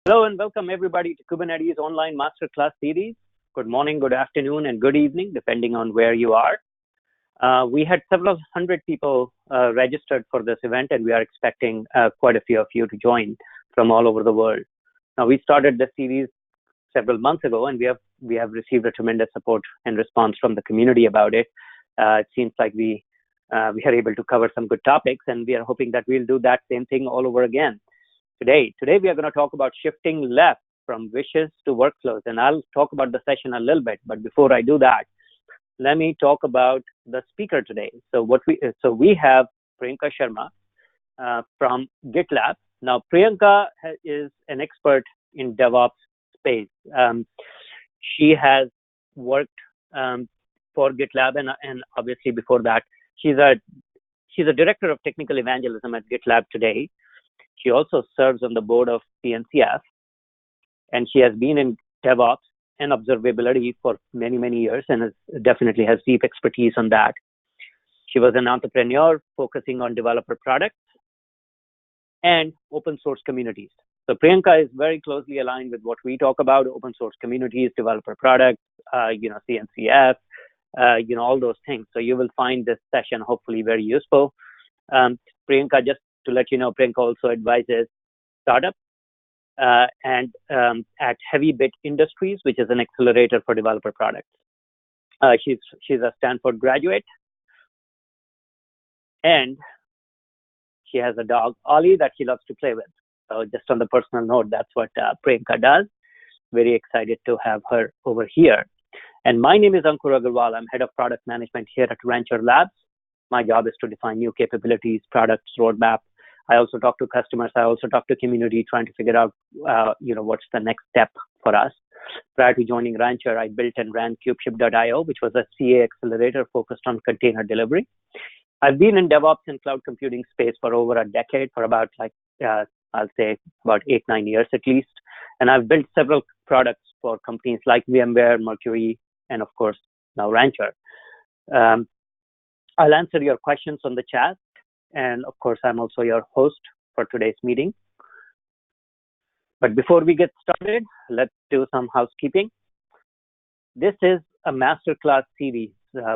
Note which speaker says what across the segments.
Speaker 1: Hello and welcome everybody to Kubernetes online masterclass series. Good morning, good afternoon, and good evening, depending on where you are. We had several hundred people registered for this event, and we are expecting quite a few of you to join from all over the world. Now, we started this series several months ago, and we have received a tremendous support and response from the community about it. It seems like we are able to cover some good topics, and we are hoping that we'll do that same thing all over again. Today we are going to talk about shifting left from wishes to workflows, and I'll talk about the session a little bit. But before I do that, let me talk about the speaker today. So we have Priyanka Sharma from GitLab. Now, Priyanka is an expert in DevOps space. She has worked for GitLab, and obviously before that, she's a director of technical evangelism at GitLab today. She also serves on the board of CNCF, and she has been in DevOps and observability for many, many years, and definitely has deep expertise on that. She was an entrepreneur focusing on developer products and open source communities. So Priyanka is very closely aligned with what we talk about: open source communities, developer products, CNCF, all those things. So you will find this session hopefully very useful. Priyanka, just to let you know, Priyanka also advises startups and at Heavy Bit Industries, which is an accelerator for developer products. She's a Stanford graduate, and she has a dog, Ollie, that she loves to play with. So just on the personal note, that's what Priyanka does. Very excited to have her over here. And my name is Ankur Agarwal. I'm head of product management here at Rancher Labs. My job is to define new capabilities, products, roadmap. I also talk to customers. I also talk to community, trying to figure out, what's the next step for us. Prior to joining Rancher, I built and ran CubeShip.io, which was a CA accelerator focused on container delivery. I've been in DevOps and cloud computing space for over a decade, for about I'll say about 8-9 years at least. And I've built several products for companies like VMware, Mercury, and of course now Rancher. I'll answer your questions on the chat. And of course, I'm also your host for today's meeting. But before we get started, let's do some housekeeping. This is a masterclass series.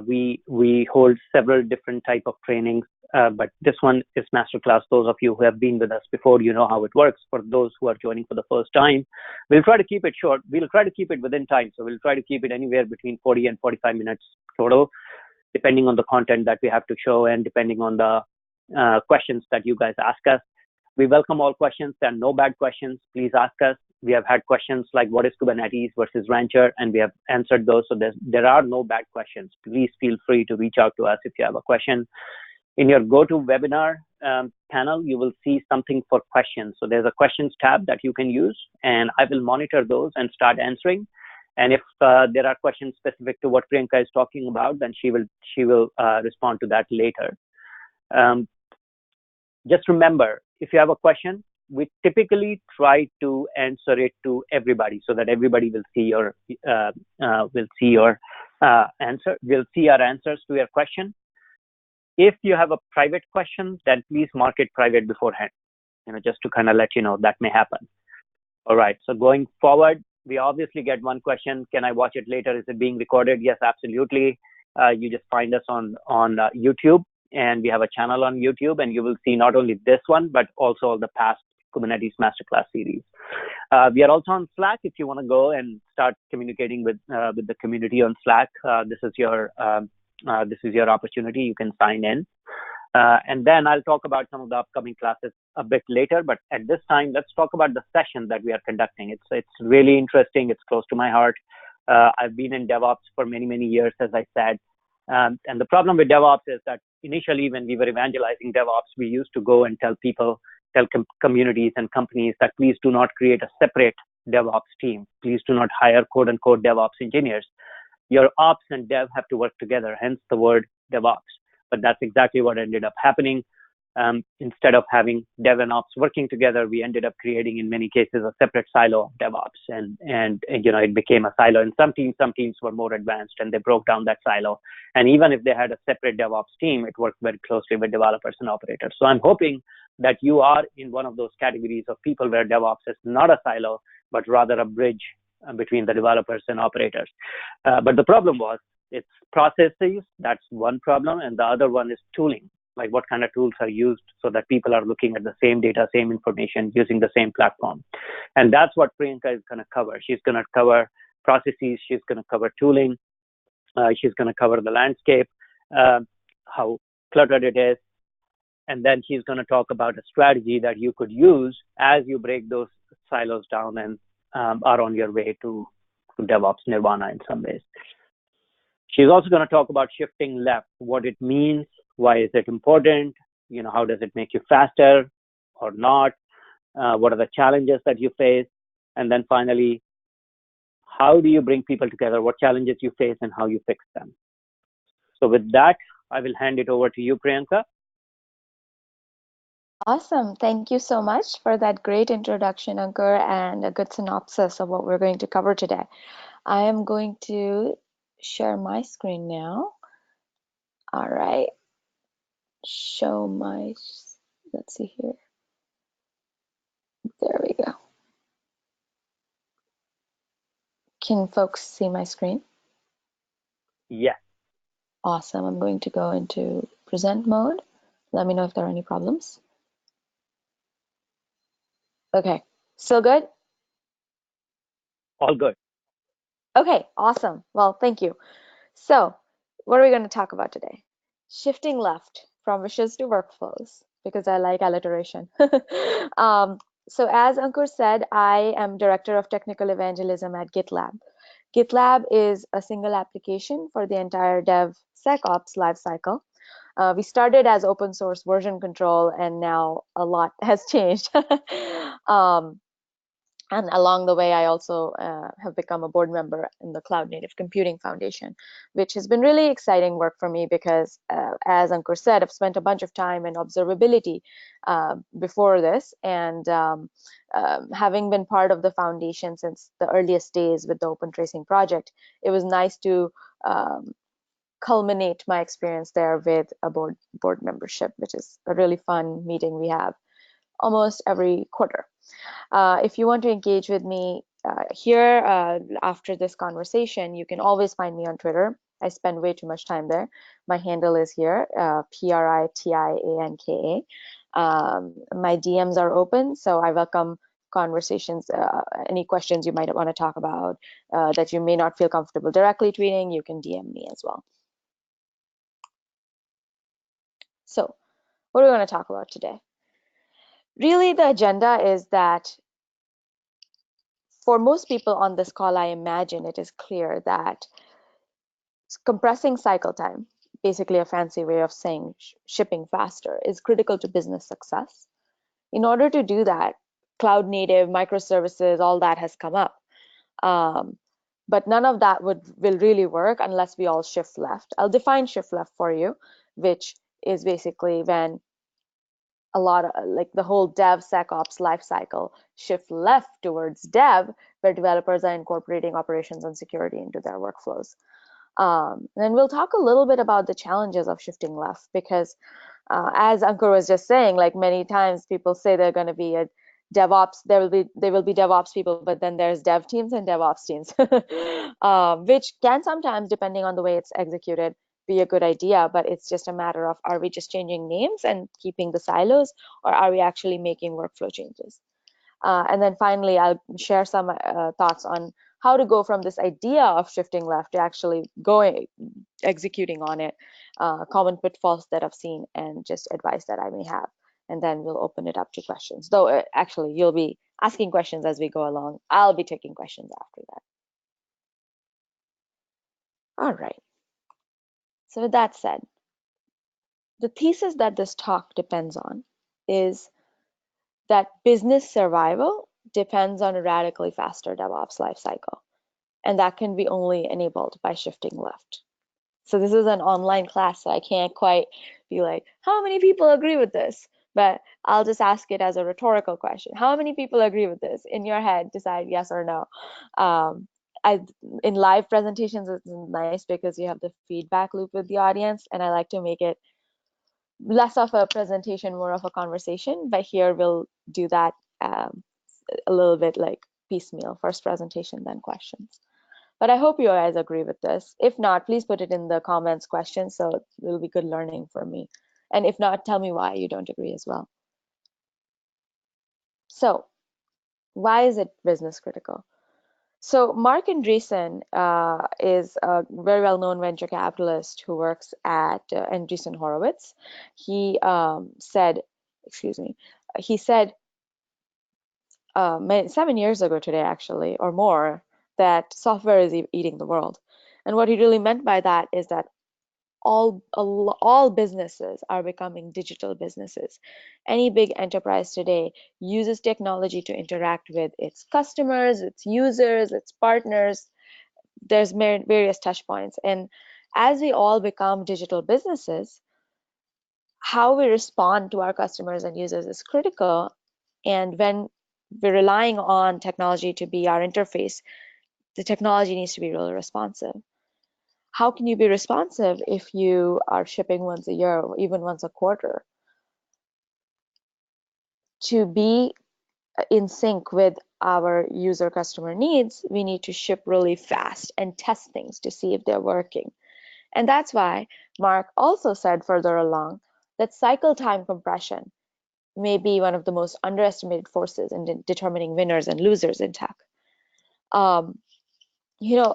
Speaker 1: We hold several different type of trainings, but this one is masterclass. Those of you who have been with us before, you know how it works. For those who are joining for the first time, we'll try to keep it short. We'll try to keep it within time. So we'll try to keep it anywhere between 40 and 45 minutes total, depending on the content that we have to show and depending on the questions that you guys ask us. We welcome all questions. There are no bad questions. Please ask us. We have had questions like what is Kubernetes versus Rancher, and we have answered those. So there are no bad questions. Please feel free to reach out to us if you have a question. In your GoToWebinar panel, you will see something for questions. So there's a questions tab that you can use, and I will monitor those and start answering. And if there are questions specific to what Priyanka is talking about, then she will respond to that later. Just remember, if you have a question, we typically try to answer it to everybody so that everybody will see your answer. Will see our answers to your question. If you have a private question, then please mark it private beforehand. Just to kind of let you know that may happen. All right. So going forward, we obviously get one question. Can I watch it later? Is it being recorded? Yes, absolutely. You just find us on YouTube. And we have a channel on YouTube, and you will see not only this one, but also all the past Kubernetes Masterclass series. We are also on Slack. If you want to go and start communicating with the community on Slack, this is your opportunity. You can sign in, and then I'll talk about some of the upcoming classes a bit later. But at this time, let's talk about the session that we are conducting. It's really interesting. It's close to my heart. I've been in DevOps for many, many years, as I said. And the problem with DevOps is that initially, when we were evangelizing DevOps, we used to go and tell communities and companies that please do not create a separate DevOps team. Please do not hire quote unquote DevOps engineers. Your ops and dev have to work together, hence the word DevOps. But that's exactly what ended up happening. Instead of having dev and ops working together, we ended up creating, in many cases, a separate silo of DevOps, and it became a silo. And some teams were more advanced, and they broke down that silo. And even if they had a separate DevOps team, it worked very closely with developers and operators. So I'm hoping that you are in one of those categories of people where DevOps is not a silo, but rather a bridge between the developers and operators. But the problem was it's processes, that's one problem, and the other one is tooling. Like what kind of tools are used so that people are looking at the same data, same information, using the same platform. And that's what Priyanka is going to cover. She's going to cover processes, she's going to cover tooling, she's going to cover the landscape, how cluttered it is, and then she's going to talk about a strategy that you could use as you break those silos down and are on your way to DevOps nirvana in some ways. She's also going to talk about shifting left, what it means, why is it important, how does it make you faster or not, what are the challenges that you face, and then finally, how do you bring people together, what challenges you face and how you fix them. So with that, I will hand it over to you, Priyanka.
Speaker 2: Awesome. Thank you so much for that great introduction, Ankur, and a good synopsis of what we're going to cover today. I am going to share my screen now. All right. Show my, let's see here. There we go. Can folks see my screen?
Speaker 1: Yes.
Speaker 2: Awesome. I'm going to go into present mode. Let me know if there are any problems. Okay. Still good?
Speaker 1: All good.
Speaker 2: Okay, awesome. Well, thank you. So, what are we going to talk about today? Shifting left from wishes to workflows, because I like alliteration. So as Ankur said, I am Director of Technical Evangelism at GitLab. GitLab is a single application for the entire DevSecOps lifecycle. We started as open source version control, and now a lot has changed. And along the way, I also have become a board member in the Cloud Native Computing Foundation, which has been really exciting work for me because, as Ankur said, I've spent a bunch of time in observability before this. And having been part of the foundation since the earliest days with the Open Tracing project, it was nice to culminate my experience there with a board membership, which is a really fun meeting we have almost every quarter. If you want to engage with me here after this conversation, you can always find me on Twitter. I spend way too much time there. My handle is here, Priyanka. My DMs are open, so I welcome conversations, any questions you might want to talk about that you may not feel comfortable directly tweeting, you can DM me as well. So what are we going to talk about today? Really, the agenda is that for most people on this call, I imagine it is clear that compressing cycle time, basically a fancy way of saying shipping faster, is critical to business success. In order to do that, cloud native, microservices, all that has come up. But none of that will really work unless we all shift left. I'll define shift left for you, which is basically when a lot of like the whole DevSecOps lifecycle shift left towards dev, where developers are incorporating operations and security into their workflows. And we'll talk a little bit about the challenges of shifting left, because as Ankur was just saying, like many times people say they're going to be a DevOps, they will be DevOps people, but then there's dev teams and DevOps teams, which can sometimes, depending on the way it's executed, be a good idea, but it's just a matter of, are we just changing names and keeping the silos, or are we actually making workflow changes? And then finally, I'll share some thoughts on how to go from this idea of shifting left to actually executing on it, common pitfalls that I've seen, and just advice that I may have. And then we'll open it up to questions. Though actually, you'll be asking questions as we go along. I'll be taking questions after that. All right. So with that said, the thesis that this talk depends on is that business survival depends on a radically faster DevOps lifecycle, and that can be only enabled by shifting left. So this is an online class, so I can't quite be like, how many people agree with this? But I'll just ask it as a rhetorical question. How many people agree with this? In your head, decide yes or no. In live presentations, it's nice because you have the feedback loop with the audience, and I like to make it less of a presentation, more of a conversation, but here we'll do that a little bit like piecemeal, first presentation, then questions. But I hope you guys agree with this. If not, please put it in the comments questions, so it'll be good learning for me. And if not, tell me why you don't agree as well. So why is it business critical? So Mark Andreessen is a very well-known venture capitalist who works at Andreessen Horowitz. He said, excuse me, he said 7 years ago today, actually, or more, that software is eating the world. And what he really meant by that is that all businesses are becoming digital businesses. Any big enterprise today uses technology to interact with its customers, its users, its partners. There's various touch points. And as we all become digital businesses, how we respond to our customers and users is critical. And when we're relying on technology to be our interface, the technology needs to be really responsive. How can you be responsive if you are shipping once a year or even once a quarter? To be in sync with our user customer needs, we need to ship really fast and test things to see if they're working. And that's why Mark also said further along that cycle time compression may be one of the most underestimated forces in determining winners and losers in tech.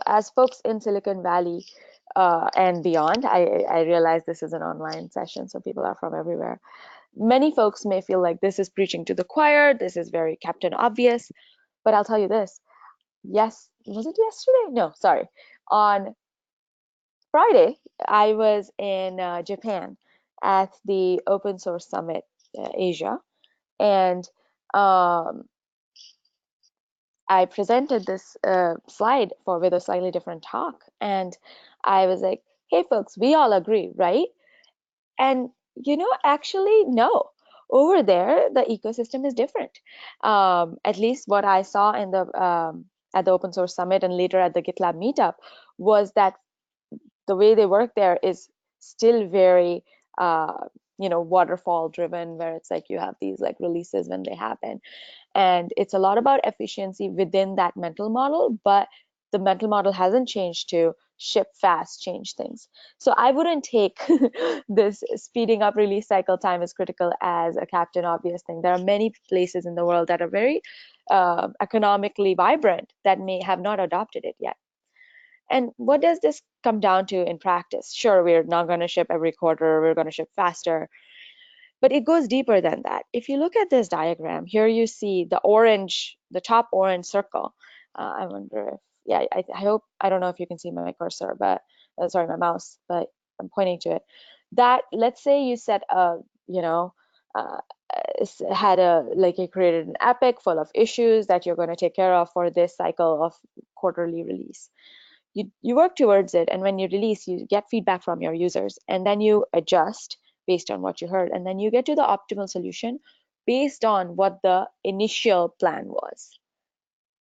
Speaker 2: As folks in Silicon Valley and beyond, I realize this is an online session, so people are from everywhere. Many folks may feel like this is preaching to the choir, this is very Captain Obvious, but I'll tell you this. Yes, was it yesterday? No, sorry. On Friday, I was in Japan at the Open Source Summit Asia, and I presented this slide with a slightly different talk, and I was like, "Hey, folks, we all agree, right?" And actually, no. Over there, the ecosystem is different. At least what I saw in the at the Open Source Summit and later at the GitLab meetup was that the way they work there is still very waterfall driven, where it's like you have these like releases when they happen, and it's a lot about efficiency within that mental model, but the mental model hasn't changed to ship fast, change things. So I wouldn't take this speeding up release cycle time is critical as a Captain Obvious thing. There are many places in the world that are very economically vibrant that may have not adopted it yet. And what does this come down to in practice? Sure, we're not going to ship every quarter, we're going to ship faster, but it goes deeper than that. If you look at this diagram, here you see the top orange circle. I wonder if, yeah, I hope, I don't know if you can see my cursor, but, sorry, my mouse, but I'm pointing to it. That, let's say you set a, uh, you created an epic full of issues that you're going to take care of for this cycle of quarterly release. You work towards it, and when you release, you get feedback from your users, and then you adjust based on what you heard, and then you get to the optimal solution based on what the initial plan was.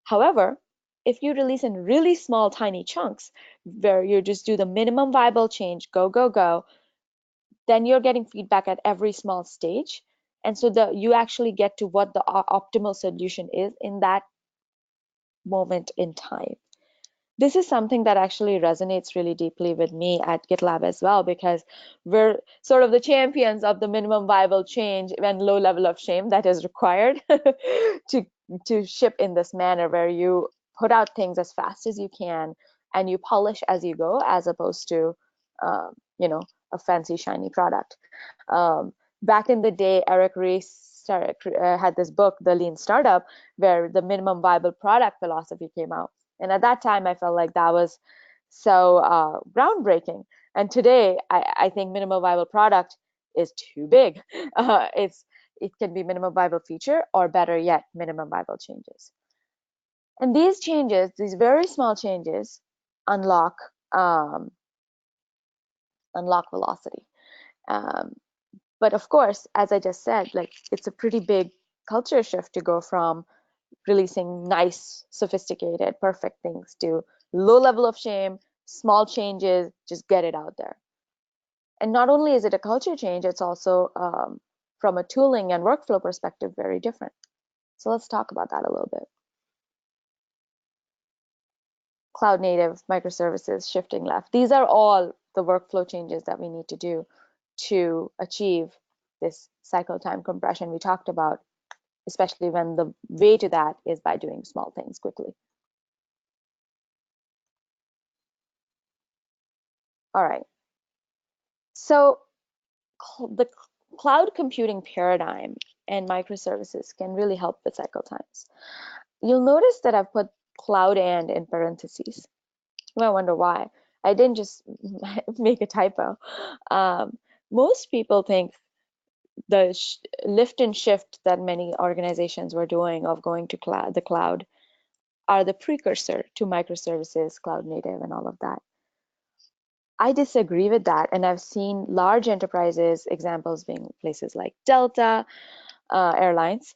Speaker 2: However, if you release in really small, tiny chunks where you just do the minimum viable change, go, go, go, then you're getting feedback at every small stage. And so you actually get to what the optimal solution is in that moment in time. This is something that actually resonates really deeply with me at GitLab as well, because we're sort of the champions of the minimum viable change and low level of shame that is required to ship in this manner, where you put out things as fast as you can and you polish as you go, as opposed to a fancy shiny product. Back in the day, Eric Ries had this book, The Lean Startup, where the minimum viable product philosophy came out. And at that time, I felt like that was so groundbreaking. And today, I think minimum viable product is too big. It can be minimum viable feature, or better yet, minimum viable changes. And these changes, these very small changes, unlock velocity. But of course, as I just said, like, it's a pretty big culture shift to go from releasing nice, sophisticated, perfect things to low level of shame, small changes, just get it out there. And not only is it a culture change, it's also from a tooling and workflow perspective, very different. So let's talk about that a little bit. Cloud native, microservices, shifting left. These are all the workflow changes that we need to do to achieve this cycle time compression we talked about, especially when the way to that is by doing small things quickly. All right. So the cloud computing paradigm and microservices can really help with cycle times. You'll notice that I've put cloud and in parentheses. You might wonder why. I didn't just make a typo. Most people think the lift and shift that many organizations were doing of going to the cloud are the precursor to microservices, cloud native, and all of that. I disagree with that, and I've seen large enterprises, examples being places like Delta Airlines,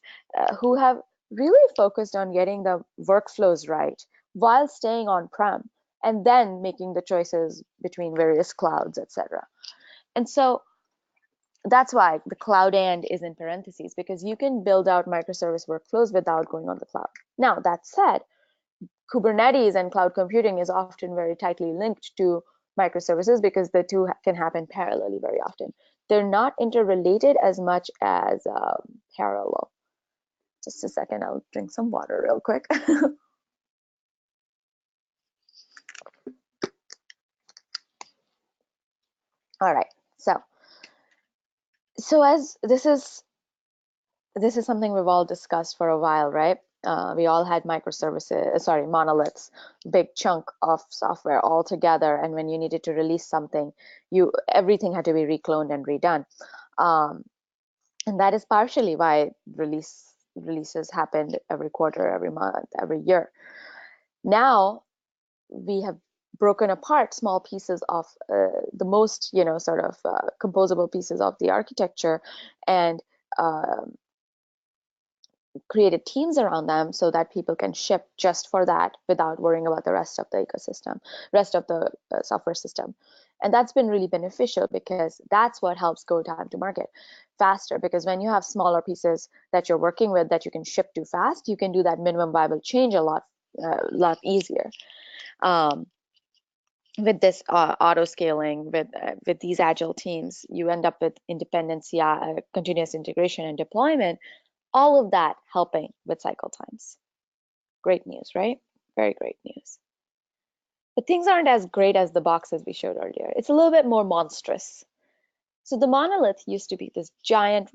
Speaker 2: who have really focused on getting the workflows right while staying on-prem and then making the choices between various clouds, etc. And so that's why the cloud and is in parentheses, because you can build out microservice workflows without going on the cloud. Now, that said, Kubernetes and cloud computing is often very tightly linked to microservices because the two can happen parallelly very often. They're not interrelated as much as parallel. Just a second, I'll drink some water real quick. All right, so as this is something we've all discussed for a while, right? We all had monoliths, big chunk of software all together, and when you needed to release something, everything had to be recloned and redone. And that is partially why releases happened every quarter, every month, every year. Now we have broken apart small pieces of the most, composable pieces of the architecture and created teams around them so that people can ship just for that without worrying about the rest of the ecosystem, rest of the software system. And that's been really beneficial because that's what helps go time to market faster. Because when you have smaller pieces that you're working with that you can ship to fast, you can do that minimum viable change a lot easier. With this auto scaling, with these agile teams, you end up with independency, continuous integration and deployment, all of that helping with cycle times. Great news, right? Very great news. But things aren't as great as the boxes we showed earlier. It's a little bit more monstrous. So the monolith used to be this giant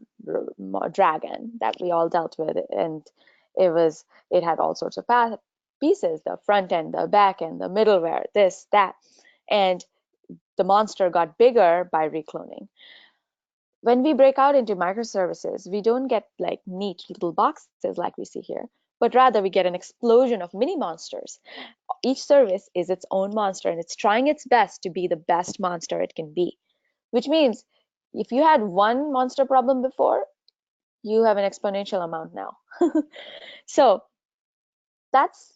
Speaker 2: dragon that we all dealt with, and it had all sorts of pieces, the front end, the back end, the middleware, this, that, and the monster got bigger by recloning. When we break out into microservices, we don't get like neat little boxes like we see here, but rather we get an explosion of mini monsters. Each service is its own monster, and it's trying its best to be the best monster it can be, which means if you had one monster problem before, you have an exponential amount now. So that's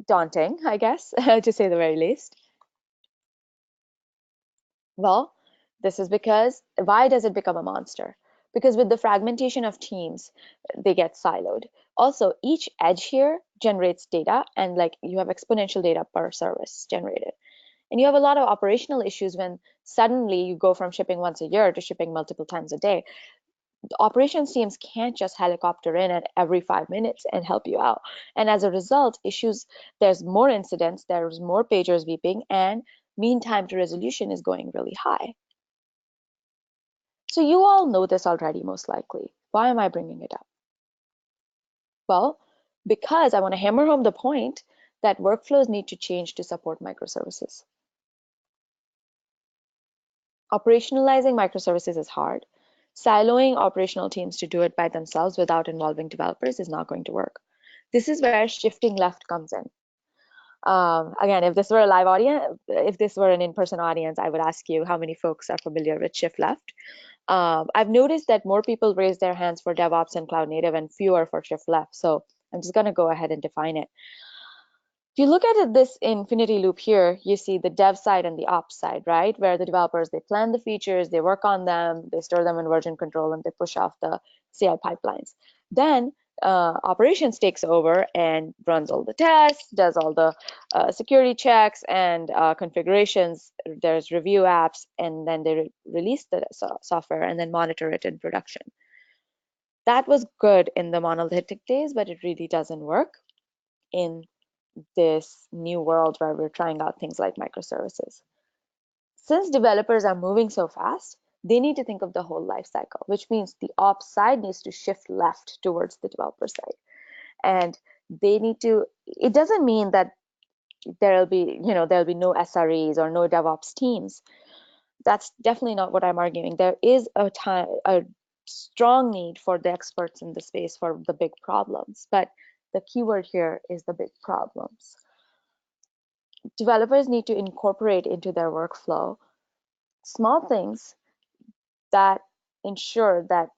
Speaker 2: daunting, I guess, to say the very least. Well, this is because, why does it become a monster? Because with the fragmentation of teams, they get siloed. Also, each edge here generates data, and like you have exponential data per service generated. And you have a lot of operational issues when suddenly you go from shipping once a year to shipping multiple times a day. The operations teams can't just helicopter in at every 5 minutes and help you out. And as a result, there's more incidents, there's more pagers beeping, and mean time to resolution is going really high. So you all know this already, most likely. Why am I bringing it up? Well, because I want to hammer home the point that workflows need to change to support microservices. Operationalizing microservices is hard. Siloing operational teams to do it by themselves without involving developers is not going to work. This is where shifting left comes in. Again, if this were a live audience, if this were an in-person audience, I would ask you how many folks are familiar with shift left. I've noticed that more people raise their hands for DevOps and cloud native and fewer for shift left. So I'm just going to go ahead and define it. If you look at it, this infinity loop here, you see the dev side and the ops side, right? Where the developers, they plan the features, they work on them, they store them in version control, and they push off the CI pipelines. Then operations takes over and runs all the tests, does all the security checks and configurations. There's review apps, and then they release the software and then monitor it in production. That was good in the monolithic days, but it really doesn't work in this new world where we're trying out things like microservices. Since developers are moving so fast, they need to think of the whole life cycle, which means the ops side needs to shift left towards the developer side. And they need to, it doesn't mean that there'll be no SREs or no DevOps teams. That's definitely not what I'm arguing. There is a strong need for the experts in the space for the big problems, but the keyword here is the big problems. Developers need to incorporate into their workflow small things that ensure that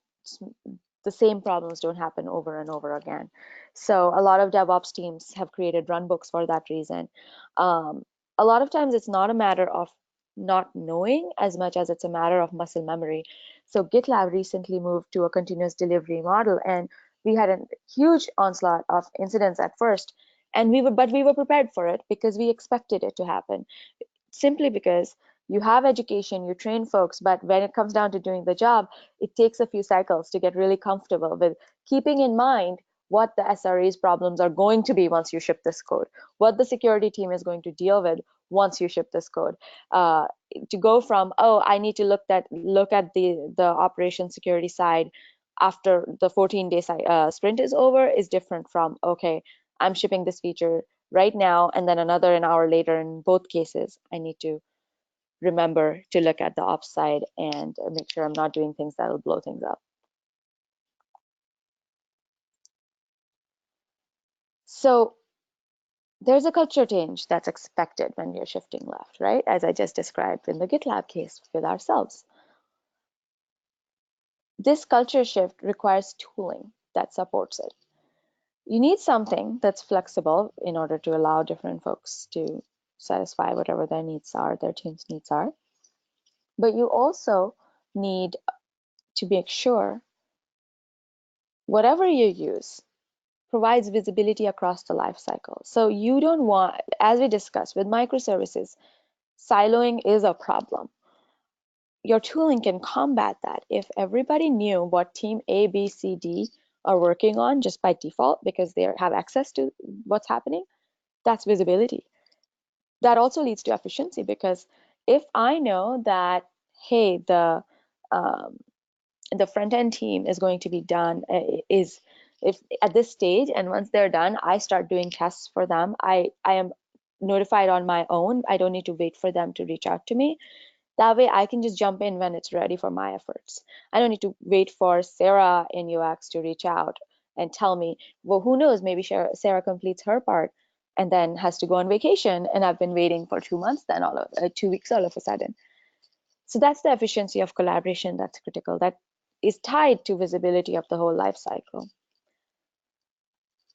Speaker 2: the same problems don't happen over and over again. So a lot of DevOps teams have created run books for that reason. A lot of times it's not a matter of not knowing as much as it's a matter of muscle memory. So GitLab recently moved to a continuous delivery model, and we had a huge onslaught of incidents at first, and we were prepared for it because we expected it to happen, simply because you have education, you train folks, but when it comes down to doing the job, it takes a few cycles to get really comfortable with keeping in mind what the SRE's problems are going to be once you ship this code, what the security team is going to deal with once you ship this code. To go from, oh, I need to look at the operation security side after the 14-day sprint is over is different from, okay, I'm shipping this feature right now, and then an hour later. In both cases, I need to remember to look at the ops side and make sure I'm not doing things that will blow things up. So there's a culture change that's expected when we are shifting left, right? As I just described in the GitLab case with ourselves. This culture shift requires tooling that supports it. You need something that's flexible in order to allow different folks to satisfy whatever their needs are, their team's needs are. But you also need to make sure whatever you use provides visibility across the life cycle. So you don't want, as we discussed with microservices, siloing is a problem. Your tooling can combat that if everybody knew what team A, B, C, D are working on just by default because they have access to what's happening. That's visibility. That also leads to efficiency, because if I know that, hey, um, the front end team is going to be done is if at this stage, and once they're done, I start doing tests for them. I am notified on my own. I don't need to wait for them to reach out to me. That way I can just jump in when it's ready for my efforts. I don't need to wait for Sarah in UX to reach out and tell me, well, who knows, maybe Sarah completes her part and then has to go on vacation, and I've been waiting for 2 months, then 2 weeks all of a sudden. So that's the efficiency of collaboration that's critical, that is tied to visibility of the whole life cycle.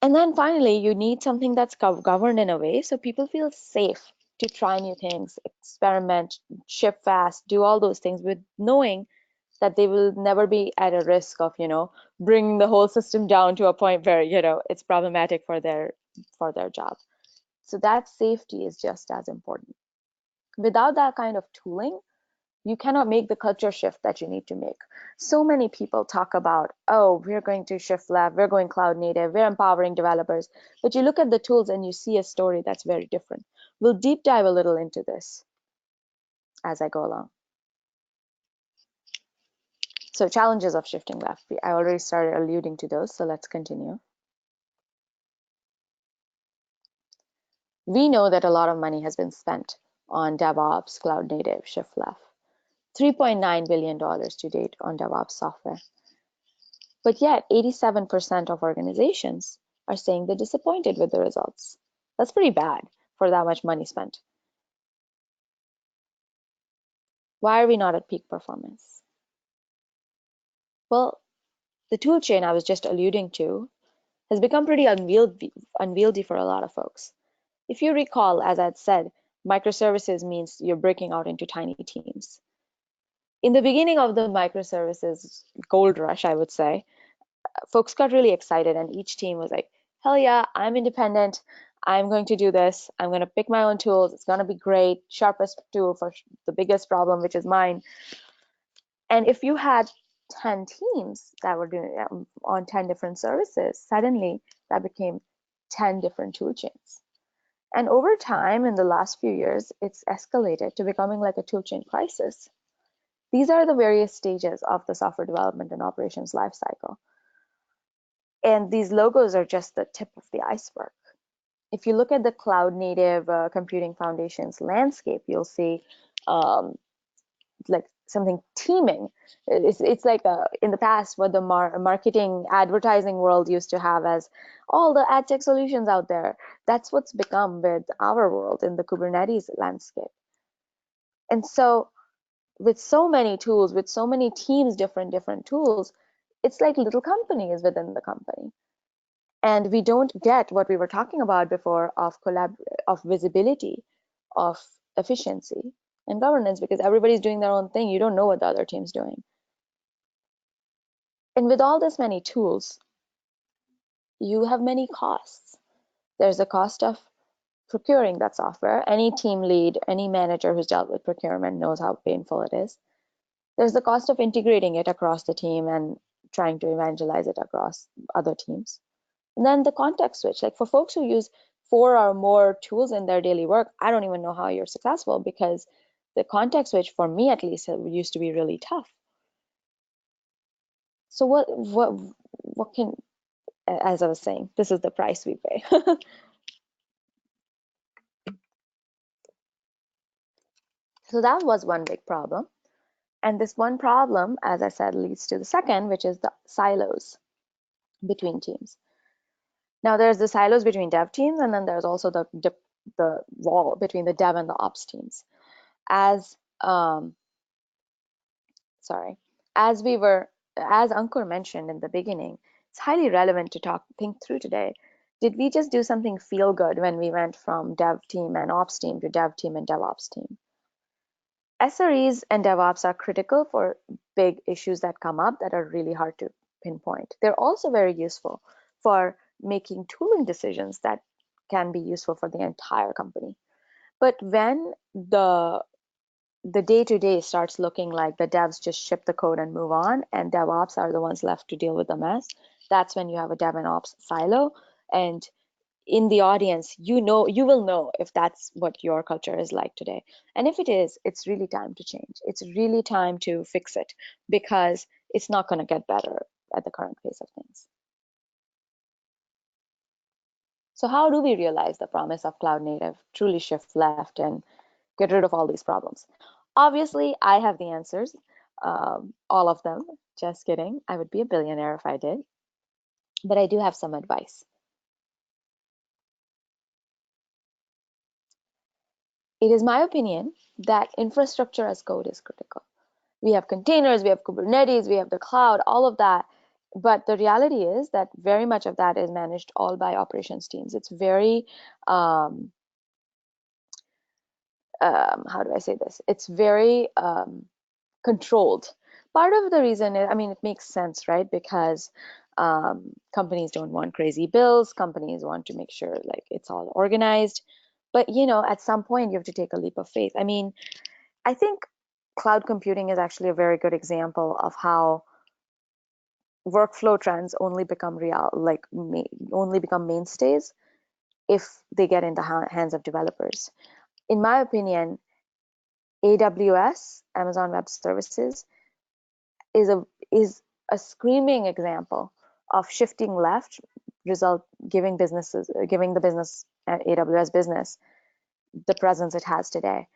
Speaker 2: And then finally, you need something that's governed in a way so people feel safe to try new things, experiment, ship fast, do all those things with knowing that they will never be at a risk of, bringing the whole system down to a point where, it's problematic for their job. So that safety is just as important. Without that kind of tooling, you cannot make the culture shift that you need to make. So many people talk about, oh, we're going to shift left, we're going cloud native, we're empowering developers. But you look at the tools and you see a story that's very different. We'll deep dive a little into this as I go along. So challenges of shifting left. I already started alluding to those, so let's continue. We know that a lot of money has been spent on DevOps, cloud native, shift left. $3.9 billion to date on DevOps software. But yet 87% of organizations are saying they're disappointed with the results. That's pretty bad for that much money spent. Why are we not at peak performance? Well, the toolchain I was just alluding to has become pretty unwieldy for a lot of folks. If you recall, as I'd said, microservices means you're breaking out into tiny teams. In the beginning of the microservices gold rush, I would say, folks got really excited and each team was like, hell yeah, I'm independent. I'm going to do this. I'm going to pick my own tools. It's going to be great. Sharpest tool for the biggest problem, which is mine. And if you had 10 teams that were doing on 10 different services, suddenly that became 10 different tool chains. And over time, in the last few years, it's escalated to becoming like a toolchain crisis. These are the various stages of the software development and operations lifecycle. And these logos are just the tip of the iceberg. If you look at the cloud native computing foundations landscape, you'll see like something teeming. It's like in the past what the marketing advertising world used to have as all the ad tech solutions out there. That's what's become with our world in the Kubernetes landscape. And so with so many tools, with so many teams, different tools, it's like little companies within the company. And we don't get what we were talking about before of visibility, of efficiency and governance, because everybody's doing their own thing. You don't know what the other team's doing. And with all this many tools, you have many costs. There's a cost of procuring that software. Any team lead, any manager who's dealt with procurement knows how painful it is. There's the cost of integrating it across the team and trying to evangelize it across other teams. And then the context switch, like for folks who use 4 or more tools in their daily work, I don't even know how you're successful, because the context switch, for me at least, used to be really tough. So what can, as I was saying, this is the price we pay. So that was one big problem. And this one problem, as I said, leads to the second, which is the silos between teams. Now there's the silos between dev teams, and then there's also the wall between the dev and the ops teams. As as Ankur mentioned in the beginning, it's highly relevant to think through today. Did we just do something feel good when we went from dev team and ops team to dev team and DevOps team? SREs and DevOps are critical for big issues that come up that are really hard to pinpoint. They're also very useful for making tooling decisions that can be useful for the entire company. But when the day-to-day starts looking like the devs just ship the code and move on, and DevOps are the ones left to deal with the mess, that's when you have a dev and ops silo. And in the audience, you will know if that's what your culture is like today. And if it is, it's really time to change. It's really time to fix it, because it's not going to get better at the current pace of things. So how do we realize the promise of cloud native, truly shift left and get rid of all these problems? Obviously, I have the answers, all of them. Just kidding. I would be a billionaire if I did. But I do have some advice. It is my opinion that infrastructure as code is critical. We have containers, we have Kubernetes, we have the cloud, all of that. But the reality is that very much of that is managed all by operations teams. It's very, how do I say this? It's very controlled. Part of the reason, I mean, it makes sense, right? Because companies don't want crazy bills. Companies want to make sure like it's all organized. But at some point you have to take a leap of faith. I mean, I think cloud computing is actually a very good example of how workflow trends only become only become mainstays if they get in the hands of developers. In my opinion, AWS, Amazon Web Services, is a screaming example of shifting left, giving the business AWS business the presence it has today.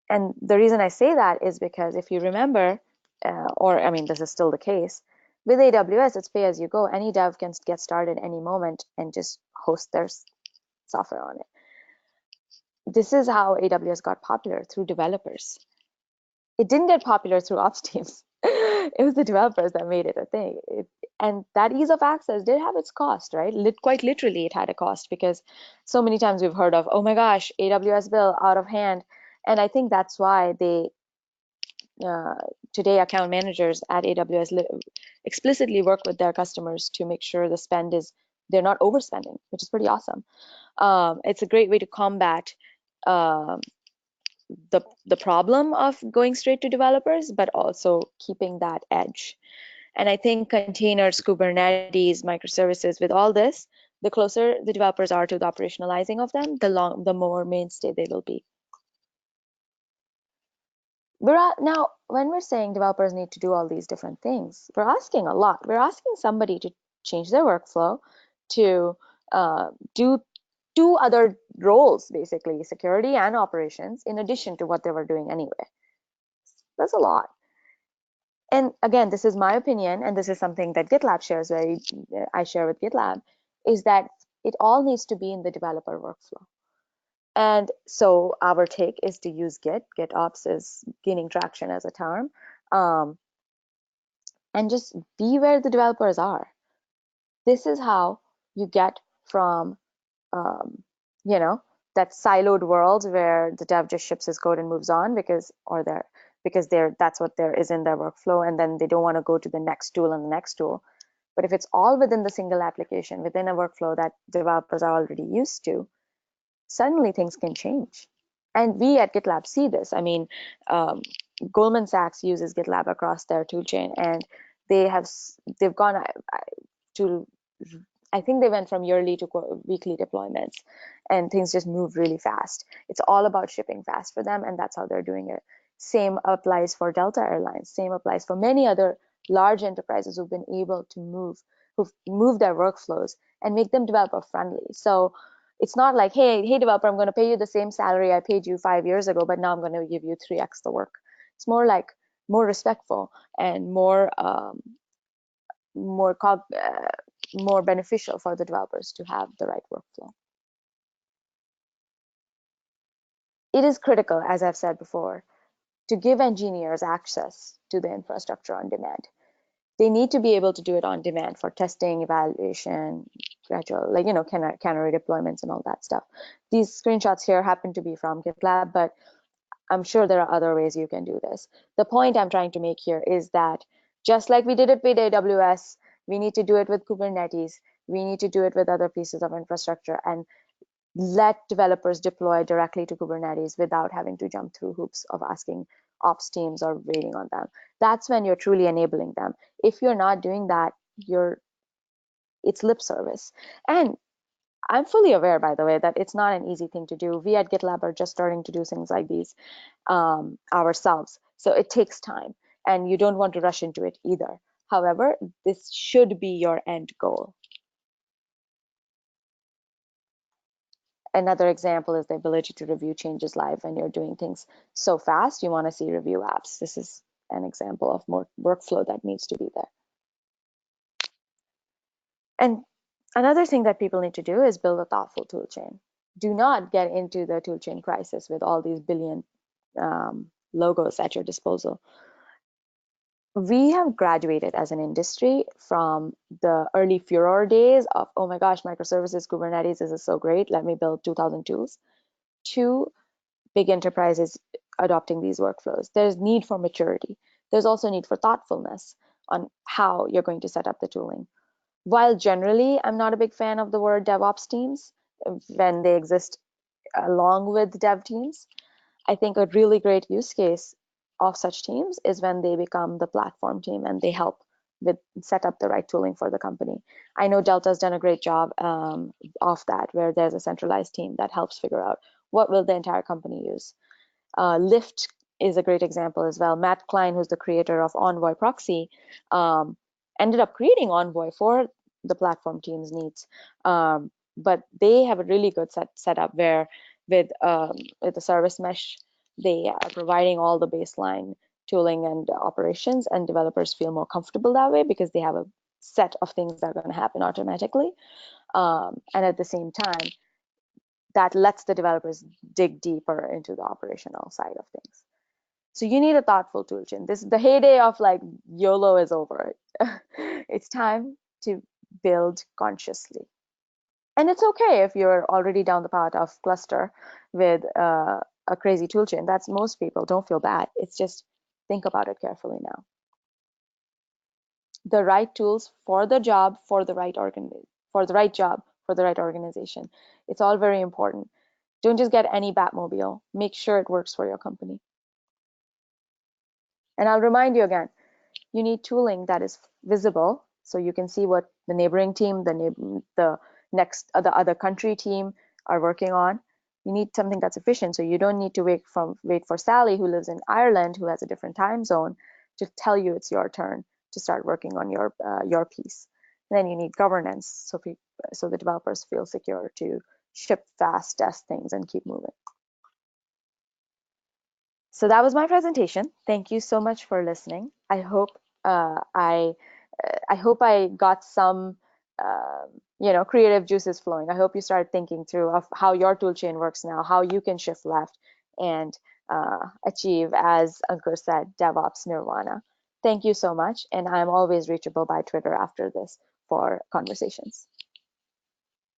Speaker 2: And the reason I say that is because if you remember, this is still the case, with AWS, it's pay as you go. Any dev can get started any moment and just host their software on it. This is how AWS got popular, through developers. It didn't get popular through ops teams. It was the developers that made it a thing. And that ease of access did have its cost, right? Quite literally, it had a cost, because so many times we've heard of, oh my gosh, AWS bill out of hand. And I think that's why uh, today account managers at AWS explicitly work with their customers to make sure the spend is, they're not overspending, which is pretty awesome. It's a great way to combat um, the problem of going straight to developers, but also keeping that edge. And I think containers, Kubernetes, microservices, with all this, the closer the developers are to the operationalizing of them, the more mainstay they will be. Now, when we're saying developers need to do all these different things, we're asking a lot. We're asking somebody to change their workflow, to do two other roles, basically security and operations, in addition to what they were doing anyway. That's a lot. And again, this is my opinion, and this is something that GitLab shares, I share with GitLab, is that it all needs to be in the developer workflow. And so our take is to use Git. GitOps is gaining traction as a term. And just be where the developers are. This is how you get from, um, you know, that siloed world where the dev just ships his code and moves on because that's what there is in their workflow, and then they don't want to go to the next tool and the next tool. But if it's all within the single application, within a workflow that developers are already used to, suddenly things can change. And we at GitLab see this. I mean, Goldman Sachs uses GitLab across their toolchain, and they've gone to, I think they went from yearly to weekly deployments, and things just move really fast. It's all about shipping fast for them, and that's how they're doing it. Same applies for Delta Airlines. Same applies for many other large enterprises who've been able to who've moved their workflows and make them developer friendly. So it's not like, hey, developer, I'm going to pay you the same salary I paid you 5 years ago, but now I'm going to give you 3x the work. It's more like more respectful and more beneficial for the developers to have the right workflow. It is critical, as I've said before, to give engineers access to the infrastructure on demand. They need to be able to do it on demand for testing, evaluation, gradual, canary deployments and all that stuff. These screenshots here happen to be from GitLab, but I'm sure there are other ways you can do this. The point I'm trying to make here is that just like we did it with AWS, we need to do it with Kubernetes. We need to do it with other pieces of infrastructure and let developers deploy directly to Kubernetes without having to jump through hoops of asking ops teams or waiting on them. That's when you're truly enabling them. If you're not doing that, it's lip service. And I'm fully aware, by the way, that it's not an easy thing to do. We at GitLab are just starting to do things like these ourselves. So it takes time, and you don't want to rush into it either. However, this should be your end goal. Another example is the ability to review changes live when you're doing things so fast. You want to see review apps. This is an example of more workflow that needs to be there. And another thing that people need to do is build a thoughtful toolchain. Do not get into the toolchain crisis with all these billion logos at your disposal. We have graduated as an industry from the early furor days of, oh my gosh, microservices, Kubernetes, this is so great, let me build 2,000 tools, to big enterprises adopting these workflows. There's need for maturity. There's also need for thoughtfulness on how you're going to set up the tooling. While generally, I'm not a big fan of the word DevOps teams when they exist along with dev teams, I think a really great use case of such teams is when they become the platform team and they help with set up the right tooling for the company. I know Delta's done a great job of that, where there's a centralized team that helps figure out what will the entire company use. Lyft is a great example as well. Matt Klein, who's the creator of Envoy Proxy, ended up creating Envoy for the platform team's needs. But they have a really good setup where with the service mesh, they are providing all the baseline tooling and operations, and developers feel more comfortable that way because they have a set of things that are going to happen automatically. And at the same time, that lets the developers dig deeper into the operational side of things. So you need a thoughtful toolchain. The heyday of like YOLO is over. It's time to build consciously. And it's okay if you're already down the path of cluster with a crazy toolchain. That's most people. Don't feel bad. It's just think about it carefully now. The right tools for the job, for the right job, for the right organization. It's all very important. Don't just get any Batmobile. Make sure it works for your company. And I'll remind you again, you need tooling that is visible so you can see what the neighboring team, the other country team are working on. You need something that's efficient, so you don't need to wait for Sally, who lives in Ireland, who has a different time zone, to tell you it's your turn to start working on your piece. And then you need governance, so the developers feel secure to ship fast, test things, and keep moving. So that was my presentation. Thank you so much for listening. I hope I got some creative juices flowing. I hope you start thinking through of how your toolchain works now, how you can shift left and achieve, as Ankur said, DevOps Nirvana. Thank you so much, and I'm always reachable by Twitter after this for conversations.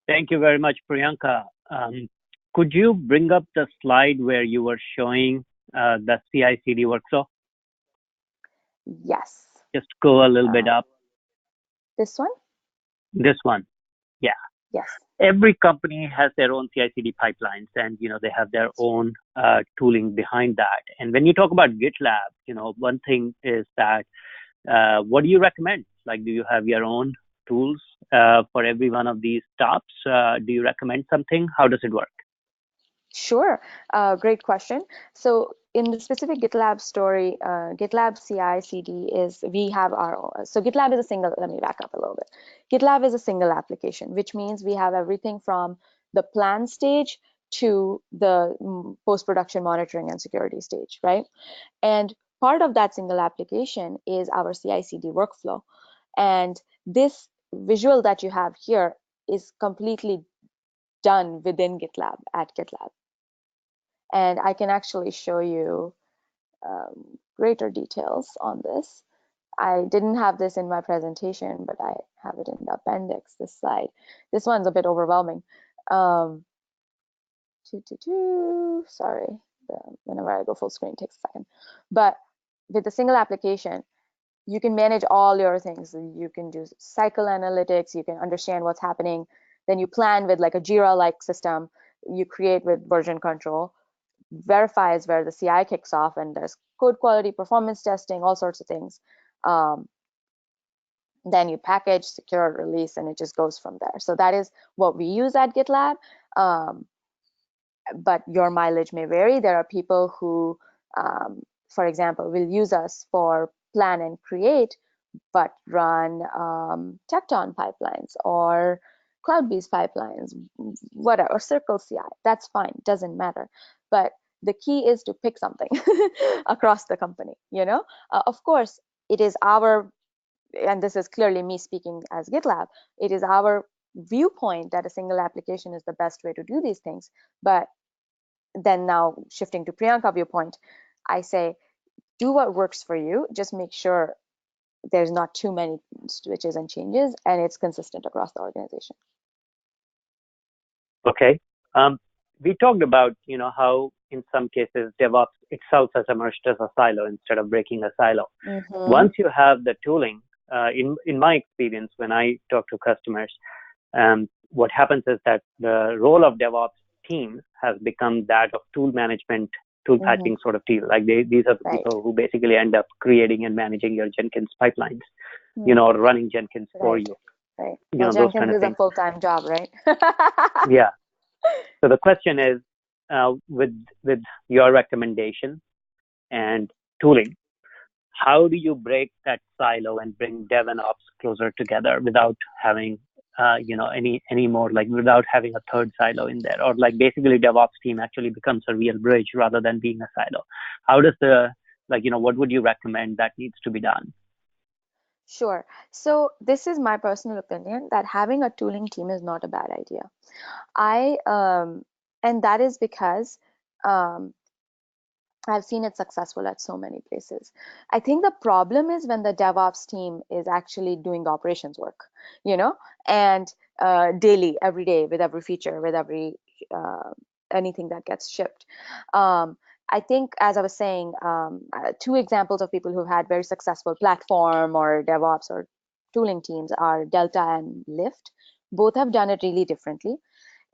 Speaker 1: Thank you very much, Priyanka. Could you bring up the slide where you were showing the CI/CD workflow?
Speaker 2: Yes.
Speaker 1: Just go a little bit up.
Speaker 2: This one?
Speaker 1: This one, yeah.
Speaker 2: Yes.
Speaker 1: Every company has their own CI/CD pipelines, and they have their own tooling behind that. And when you talk about GitLab, one thing is that what do you recommend? Like, do you have your own tools for every one of these stops? Do you recommend something? How does it work?
Speaker 2: Sure. Great question. So in the specific GitLab story, GitLab CI/CD is, we have our own. So GitLab is a single, let me back up a little bit. GitLab is a single application, which means we have everything from the plan stage to the post-production monitoring and security stage, right? And part of that single application is our CI/CD workflow. And this visual that you have here is completely done within GitLab at GitLab. And I can actually show you greater details on this. I didn't have this in my presentation, but I have it in the appendix, this slide. This one's a bit overwhelming. Sorry, whenever I go full screen, it takes a second. But with a single application, you can manage all your things. You can do cycle analytics, you can understand what's happening. Then you plan with like a Jira-like system. You create with version control, verifies where the CI kicks off, and there's code quality, performance testing, all sorts of things. Then you package, secure, release, and it just goes from there. So that is what we use at GitLab. But your mileage may vary. There are people who, for example, will use us for plan and create, but run Tecton pipelines or Cloud-based pipelines, whatever, Circle CI. That's fine, doesn't matter. But the key is to pick something across the company. Of course, it is our, and this is clearly me speaking as GitLab, it is our viewpoint that a single application is the best way to do these things. But then now shifting to Priyanka viewpoint, I say, do what works for you. Just make sure there's not too many switches and changes, and it's consistent across the organization.
Speaker 1: Okay. We talked about, how in some cases DevOps itself has emerged as a silo instead of breaking a silo. Mm-hmm. Once you have the tooling, in my experience, when I talk to customers, what happens is that the role of DevOps team has become that of tool management, tool patching sort of team. Like these are the people who basically end up creating and managing your Jenkins pipelines, or running Jenkins for you.
Speaker 2: Right. Well, Jenkins is a full-time job, right?
Speaker 1: Yeah. So the question is, with your recommendation and tooling, how do you break that silo and bring Dev and Ops closer together without having any more, like without having a third silo in there, or like basically DevOps team actually becomes a real bridge rather than being a silo? How does what would you recommend that needs to be done?
Speaker 2: Sure. So this is my personal opinion that having a tooling team is not a bad idea. And that is because I've seen it successful at so many places. I think the problem is when the DevOps team is actually doing the operations work, and daily, every day, with every feature, with every uh, anything that gets shipped. Um, I think, as I was saying, two examples of people who've had very successful platform or DevOps or tooling teams are Delta and Lyft. Both have done it really differently.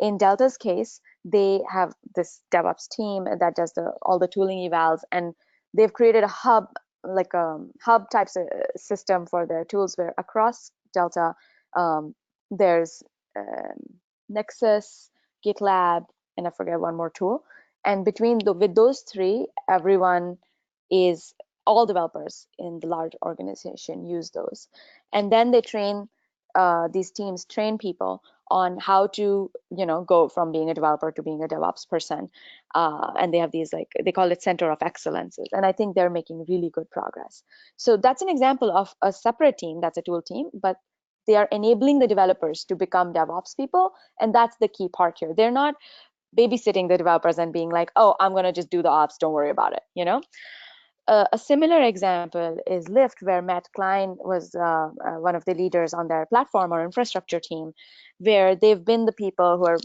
Speaker 2: In Delta's case, they have this DevOps team that does all the tooling evals, and they've created a hub, like a hub type system for their tools, where across Delta, there's Nexus, GitLab, and I forget one more tool. And with those three, everyone is all developers in the large organization use those, and then they train these teams train people on how to go from being a developer to being a DevOps person, and they have these, like, they call it center of excellences, and I think they're making really good progress. So that's an example of a separate team that's a tool team, but they are enabling the developers to become DevOps people, and that's the key part here. They're not babysitting the developers and being like, oh, I'm going to just do the ops, don't worry about it. A similar example is Lyft, where Matt Klein was one of the leaders on their platform or infrastructure team, where they've been the people who are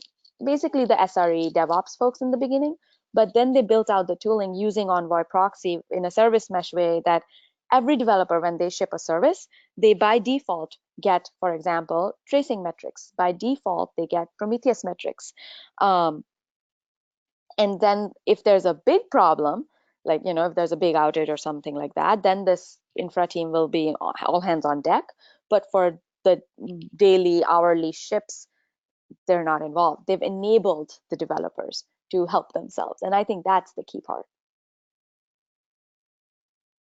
Speaker 2: basically the SRE DevOps folks in the beginning, but then they built out the tooling using Envoy proxy in a service mesh way that every developer, when they ship a service, they by default get, for example, tracing metrics. By default, they get Prometheus metrics. And then if there's a big problem, like, if there's a big outage or something like that, then this infra team will be all hands on deck. But for the daily, hourly ships, they're not involved. They've enabled the developers to help themselves. And I think that's the key part.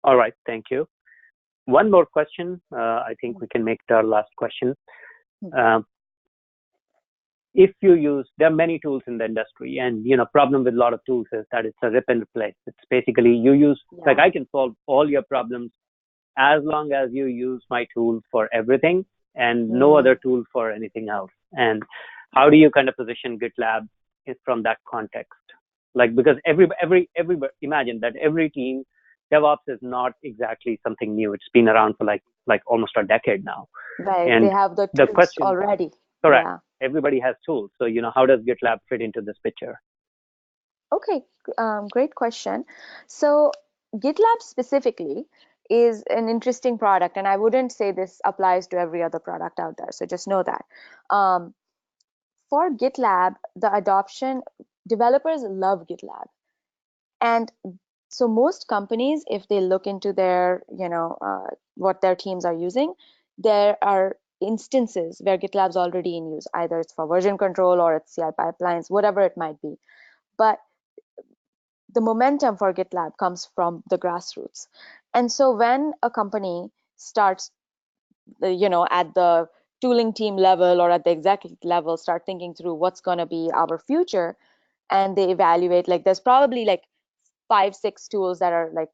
Speaker 1: All right, thank you. One more question. I think we can make it our last question. If you use, there are many tools in the industry, and problem with a lot of tools is that it's a rip and replace. It's basically you use, like, I can solve all your problems as long as you use my tool for everything and no other tool for anything else. And how do you kind of position GitLab from that context? Like, because everybody, imagine that every team, DevOps is not exactly something new. It's been around for like almost a decade now.
Speaker 2: Right.
Speaker 1: And
Speaker 2: they have the tools
Speaker 1: question,
Speaker 2: already.
Speaker 1: Correct. Yeah. Everybody has tools. So, how does GitLab fit into this picture?
Speaker 2: Okay, great question. So GitLab specifically is an interesting product, and I wouldn't say this applies to every other product out there. So just know that. For GitLab, the adoption, developers love GitLab. And so most companies, if they look into their, what their teams are using, there are instances where GitLab's already in use. Either it's for version control or it's CI pipelines, whatever it might be. But the momentum for GitLab comes from the grassroots. And so when a company starts, at the tooling team level or at the executive level, start thinking through what's going to be our future, and they evaluate, like, there's probably like 5-6 tools that are like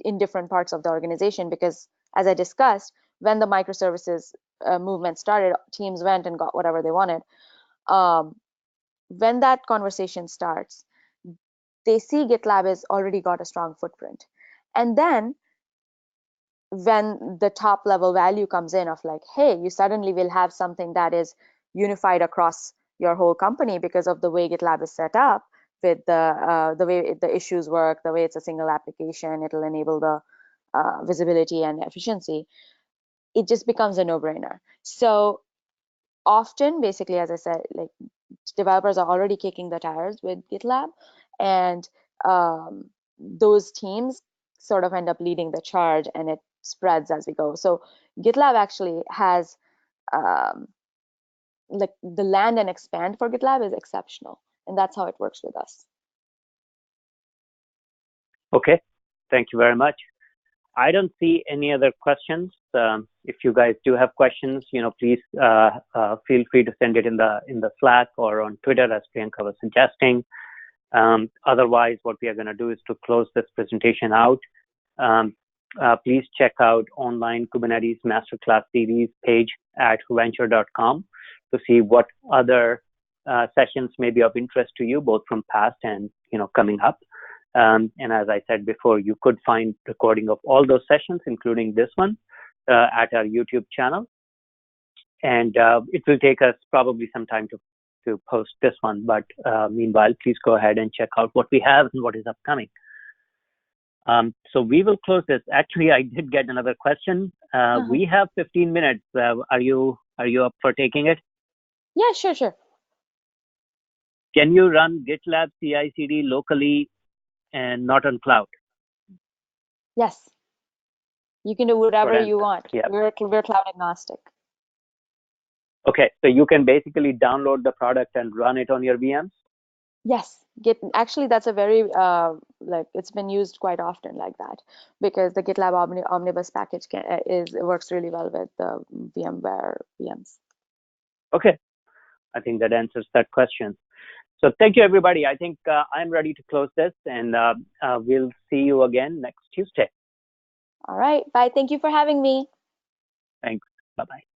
Speaker 2: in different parts of the organization, because as I discussed, when the microservices movement started, teams went and got whatever they wanted. When that conversation starts, they see GitLab has already got a strong footprint. And then when the top level value comes in of like, hey, you suddenly will have something that is unified across your whole company because of the way GitLab is set up, with the way the issues work, the way it's a single application, it'll enable the visibility and efficiency. It just becomes a no-brainer. So often, basically, as I said, like, developers are already kicking the tires with GitLab, and those teams sort of end up leading the charge, and it spreads as we go. So GitLab actually has like the land and expand for GitLab is exceptional, and that's how it works with us.
Speaker 1: Okay, thank you very much. I don't see any other questions. If you guys do have questions, please feel free to send it in the Slack or on Twitter, as Priyanka was suggesting. Otherwise, what we are going to do is to close this presentation out. Please check out online Kubernetes Masterclass Series page at venture.com to see what other sessions may be of interest to you, both from past and coming up. And as I said before, you could find recording of all those sessions, including this one, at our YouTube channel. And it will take us probably some time to post this one. But meanwhile, please go ahead and check out what we have and what is upcoming. So we will close this. Actually, I did get another question. We have 15 minutes. Are you up for taking it?
Speaker 2: Yeah, sure.
Speaker 1: Can you run GitLab CI/CD locally and not on cloud?
Speaker 2: Yes. You can do whatever you want.
Speaker 1: Yeah.
Speaker 2: We're cloud agnostic.
Speaker 1: Okay, so you can basically download the product and run it on your VMs?
Speaker 2: Yes, actually that's a very it's been used quite often like that, because the GitLab Omnibus package works really well with the VMware VMs.
Speaker 1: Okay, I think that answers that question. So thank you, everybody. I think I'm ready to close this, and we'll see you again next Tuesday.
Speaker 2: All right, bye. Thank you for having me.
Speaker 1: Thanks. Bye-bye.